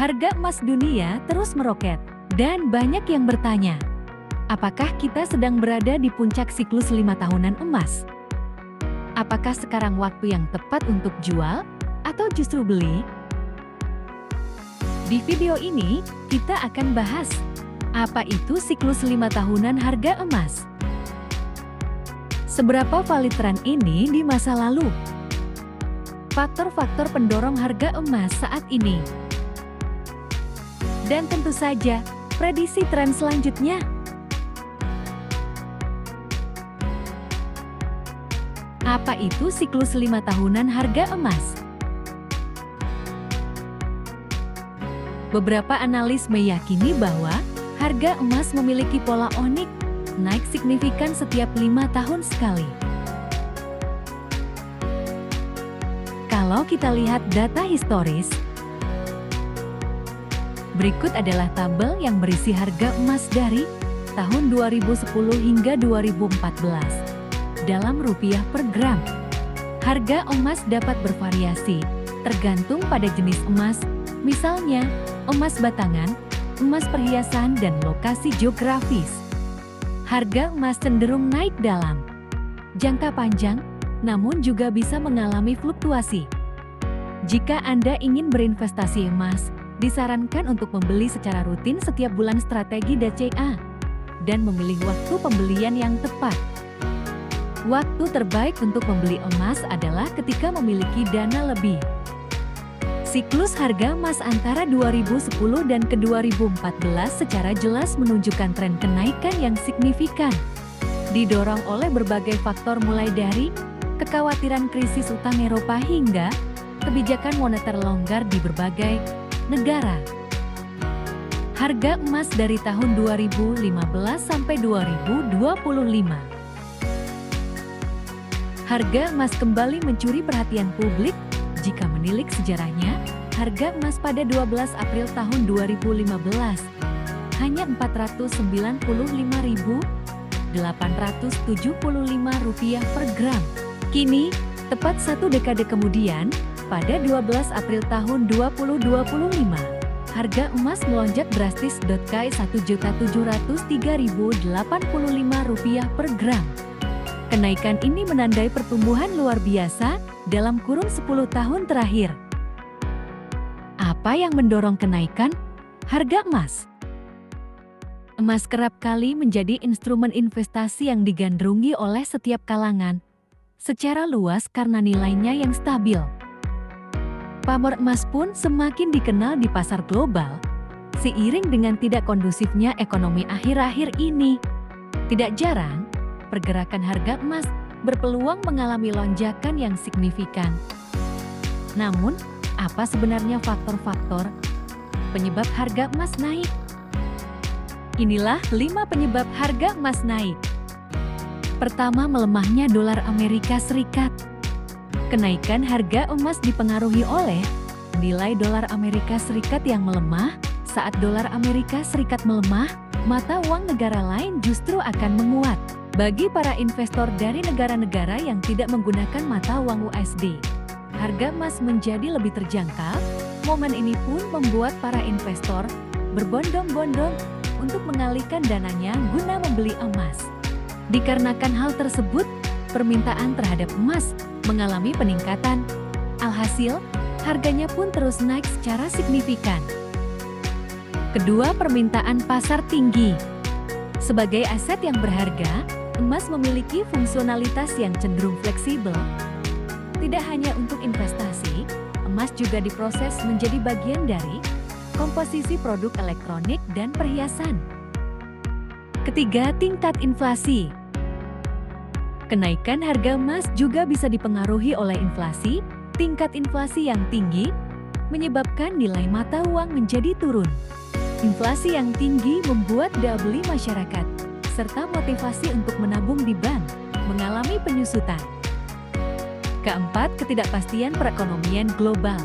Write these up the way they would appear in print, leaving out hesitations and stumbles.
Harga emas dunia terus meroket, dan banyak yang bertanya, apakah kita sedang berada di puncak siklus 5 tahunan emas? Apakah sekarang waktu yang tepat untuk jual, atau justru beli? Di video ini, kita akan bahas, apa itu siklus 5 tahunan harga emas? Seberapa valid tren ini di masa lalu? Faktor-faktor pendorong harga emas saat ini. Dan tentu saja, prediksi tren selanjutnya. Apa itu siklus 5 tahunan harga emas? Beberapa analis meyakini bahwa harga emas memiliki pola unik, naik signifikan setiap 5 tahun sekali. Kalau kita lihat data historis, berikut adalah tabel yang berisi harga emas dari tahun 2010 hingga 2014 dalam rupiah per gram. Harga emas dapat bervariasi, tergantung pada jenis emas, misalnya emas batangan, emas perhiasan, dan lokasi geografis. Harga emas cenderung naik dalam jangka panjang, namun juga bisa mengalami fluktuasi. Jika Anda ingin berinvestasi emas, disarankan untuk membeli secara rutin setiap bulan strategi DCA dan memilih waktu pembelian yang tepat. Waktu terbaik untuk membeli emas adalah ketika memiliki dana lebih. Siklus harga emas antara 2010 dan ke 2014 secara jelas menunjukkan tren kenaikan yang signifikan. Didorong oleh berbagai faktor mulai dari kekhawatiran krisis utang Eropa hingga kebijakan moneter longgar di berbagai negara. Harga emas dari tahun 2015 sampai 2025. Harga emas kembali mencuri perhatian publik jika menilik sejarahnya. Harga emas pada 12 April tahun 2015 hanya Rp495.875 per gram. Kini, tepat 1 dekade kemudian, pada 12 April tahun 2025, harga emas melonjak drastis ke Rp1.703.085 per gram. Kenaikan ini menandai pertumbuhan luar biasa dalam kurun 10 tahun terakhir. Apa yang mendorong kenaikan harga emas? Emas kerap kali menjadi instrumen investasi yang digandrungi oleh setiap kalangan secara luas karena nilainya yang stabil. Pamor emas pun semakin dikenal di pasar global, seiring dengan tidak kondusifnya ekonomi akhir-akhir ini. Tidak jarang, pergerakan harga emas berpeluang mengalami lonjakan yang signifikan. Namun, apa sebenarnya faktor-faktor penyebab harga emas naik? Inilah 5 penyebab harga emas naik. Pertama, melemahnya dolar Amerika Serikat. Kenaikan harga emas dipengaruhi oleh nilai dolar Amerika Serikat yang melemah. Saat dolar Amerika Serikat melemah, mata uang negara lain justru akan menguat. Bagi para investor dari negara-negara yang tidak menggunakan mata uang USD, harga emas menjadi lebih terjangkau. Momen ini pun membuat para investor berbondong-bondong untuk mengalihkan dananya guna membeli emas. Dikarenakan hal tersebut, permintaan terhadap emas mengalami peningkatan. Alhasil, harganya pun terus naik secara signifikan. Kedua, permintaan pasar tinggi. Sebagai aset yang berharga, emas memiliki fungsionalitas yang cenderung fleksibel. Tidak hanya untuk investasi, emas juga diproses menjadi bagian dari komposisi produk elektronik dan perhiasan. Ketiga, tingkat inflasi. Kenaikan harga emas juga bisa dipengaruhi oleh inflasi. Tingkat inflasi yang tinggi menyebabkan nilai mata uang menjadi turun. Inflasi yang tinggi membuat daya beli masyarakat serta motivasi untuk menabung di bank mengalami penyusutan. Keempat, ketidakpastian perekonomian global.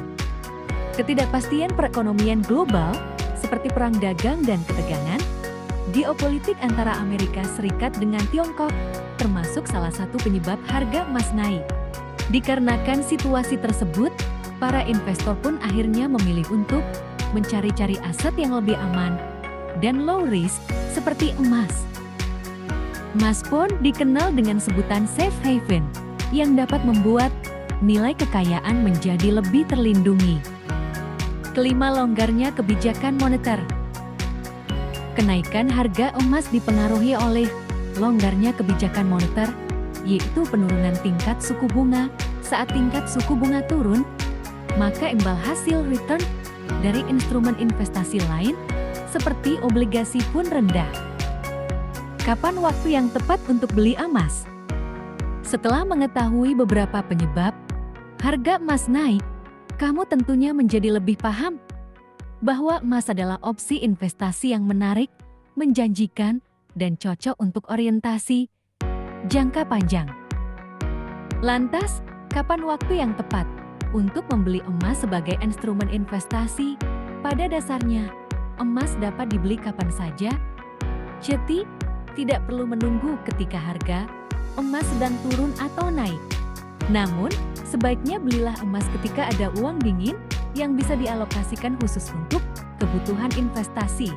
Ketidakpastian perekonomian global seperti perang dagang dan ketegangan geopolitik antara Amerika Serikat dengan Tiongkok termasuk salah satu penyebab harga emas naik. Dikarenakan situasi tersebut, para investor pun akhirnya memilih untuk mencari-cari aset yang lebih aman dan low risk seperti emas. Emas pun dikenal dengan sebutan safe haven yang dapat membuat nilai kekayaan menjadi lebih terlindungi. Kelima, longgarnya kebijakan moneter. Kenaikan harga emas dipengaruhi oleh longgarnya kebijakan moneter, yaitu penurunan tingkat suku bunga. Saat tingkat suku bunga turun, maka imbal hasil return dari instrumen investasi lain seperti obligasi pun rendah. Kapan waktu yang tepat untuk beli emas? Setelah mengetahui beberapa penyebab harga emas naik, kamu tentunya menjadi lebih paham bahwa emas adalah opsi investasi yang menarik, menjanjikan, dan cocok untuk orientasi jangka panjang. Lantas, kapan waktu yang tepat untuk membeli emas sebagai instrumen investasi? Pada dasarnya, emas dapat dibeli kapan saja. Jadi, tidak perlu menunggu ketika harga emas sedang turun atau naik. Namun, sebaiknya belilah emas ketika ada uang dingin yang bisa dialokasikan khusus untuk kebutuhan investasi.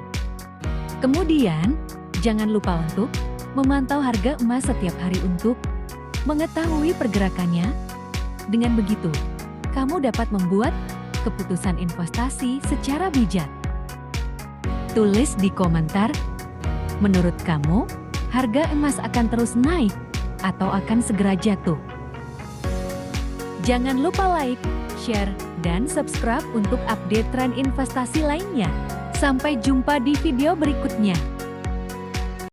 Kemudian, jangan lupa untuk memantau harga emas setiap hari untuk mengetahui pergerakannya. Dengan begitu, kamu dapat membuat keputusan investasi secara bijak. Tulis di komentar, menurut kamu, harga emas akan terus naik atau akan segera jatuh? Jangan lupa like, share, dan subscribe untuk update tren investasi lainnya. Sampai jumpa di video berikutnya.